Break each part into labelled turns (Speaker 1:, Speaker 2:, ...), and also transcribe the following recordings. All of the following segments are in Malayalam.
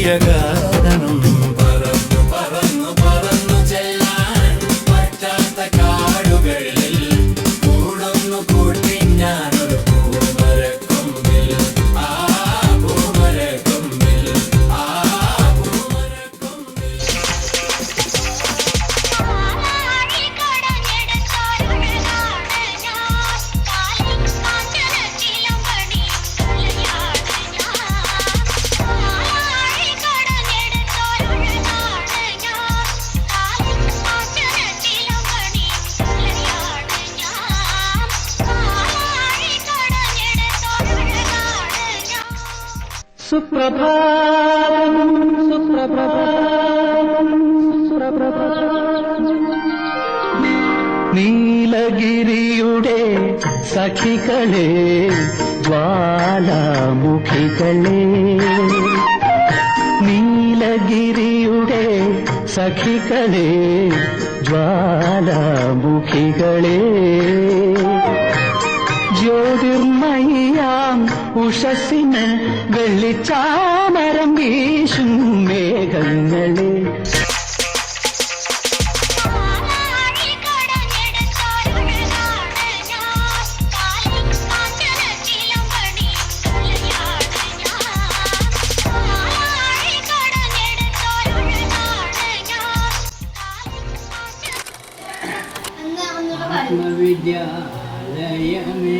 Speaker 1: പുതിയ ഗാനം പറന്നു പറന്നു പറന്നു ചെല്ലാൻ പറ്റാത്ത കാടുകളിൽ കൂടുന്നു കൂട്ടി ഞാനൊരു പൂമരക്കൊമ്പിൽ ആ പൂമരക്കൊമ്പിൽ ആ പൂമരക്കൊമ്പിൽ.
Speaker 2: സുപ്രഭാതം സുപ്രഭാതം സുപ്രഭാതം നീലഗിരിയുടെ സഖികളെ ജ്വാലാമുഖികളെ നീലഗിരിയുടെ സഖികളെ ജ്വാലാമുഖികളെ ജ്യോതിർമയാം ഉഷസ്സിന് വെള്ളിച്ചാമരം വീശും മേഘങ്ങളെ
Speaker 3: ആത്മവിദ്യാലയമേ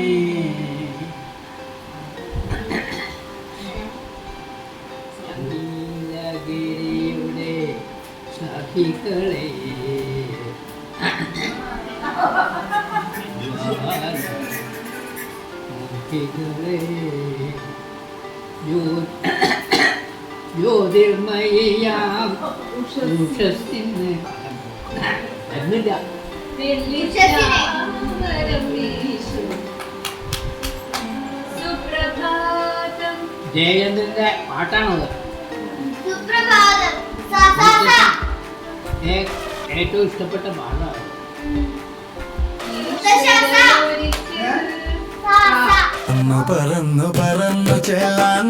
Speaker 3: നീലഗിരിയുടെ സഖികളെ ജ്വാലാമുഖികളെ ജ്യോതിർമയാം ഉഷസ്സിന് എന്നില്ല ജയചന്ദ്രന്റെ പാട്ടാണത്. ഏറ്റവും ഇഷ്ടപ്പെട്ട പാട്ടാണ്.
Speaker 1: പറന്നു പറന്നു ചെല്ലാൻ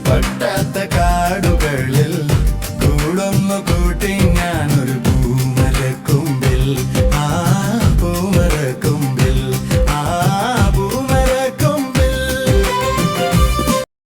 Speaker 1: പറ്റാത്ത